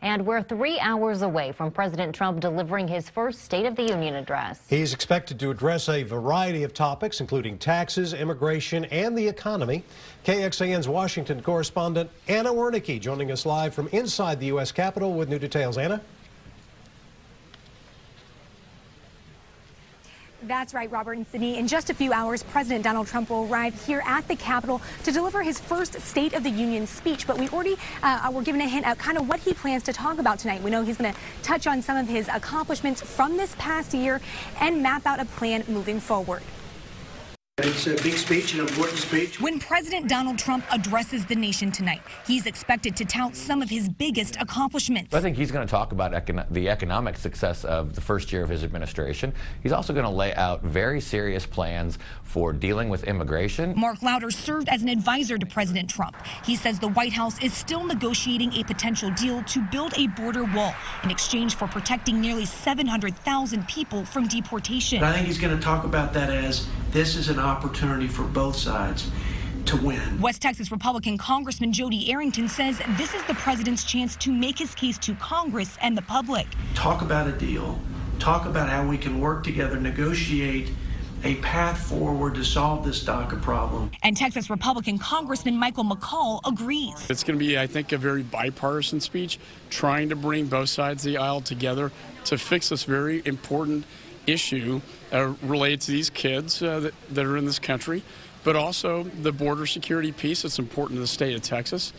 And we're 3 hours away from President Trump delivering his first State of the Union address. He's expected to address a variety of topics, including taxes, immigration, and the economy. KXAN's Washington correspondent Anna Wernicke joining us live from inside the U.S. Capitol with new details. Anna? That's right, Robert and Sydney. In just a few hours, President Donald Trump will arrive here at the Capitol to deliver his first State of the Union speech. But we already were given a hint at kind of what he plans to talk about tonight. We know he's going to touch on some of his accomplishments from this past year and map out a plan moving forward. It's a big speech, an important speech. When President Donald Trump addresses the nation tonight, he's expected to tout some of his biggest accomplishments. I think he's going to talk about the economic success of the first year of his administration. He's also going to lay out very serious plans for dealing with immigration. Mark Lauder served as an advisor to President Trump. He says the White House is still negotiating a potential deal to build a border wall in exchange for protecting nearly 700,000 people from deportation. I think he's going to talk about that as this is an opportunity for both sides to win. West Texas Republican Congressman Jody Arrington says this is the president's chance to make his case to Congress and the public. Talk about a deal. Talk about how we can work together, negotiate a path forward to solve this DACA problem. And Texas Republican Congressman Michael McCaul agrees. It's going to be, I think, a very bipartisan speech, trying to bring both sides of the aisle together to fix this very important issue related to these kids that are in this country, but also the border security piece that's important to the state of Texas.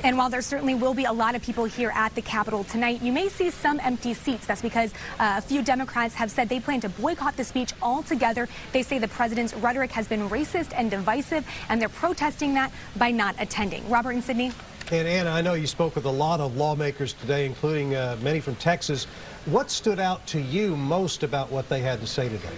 And while there certainly will be a lot of people here at the Capitol tonight, you may see some empty seats. That's because a few Democrats have said they plan to boycott the speech altogether. They say the president's rhetoric has been racist and divisive, and they're protesting that by not attending. Robert and Sydney. And Anna, I know you spoke with a lot of lawmakers today, including many from Texas. What stood out to you most about what they had to say today?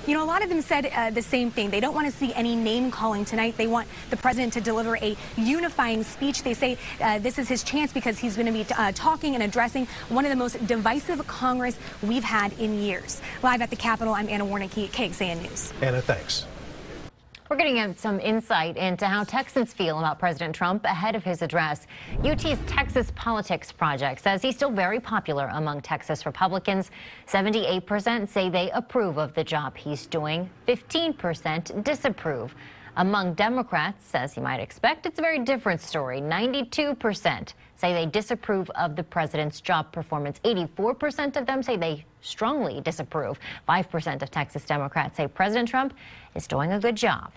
You know, a lot of them said the same thing. They don't want to see any name calling tonight. They want the president to deliver a unifying speech. They say this is his chance because he's going to be talking and addressing one of the most divisive Congress we've had in years. Live at the Capitol, I'm Anna Wernicke, KXAN News. Anna, thanks. We're getting some insight into how Texans feel about President Trump ahead of his address. UT's Texas Politics Project says he's still very popular among Texas Republicans. 78% say they approve of the job he's doing. 15% disapprove. Among Democrats, as you might expect, it's a very different story. 92% say they disapprove of the president's job performance. 84% of them say they strongly disapprove. 5% of Texas Democrats say President Trump is doing a good job.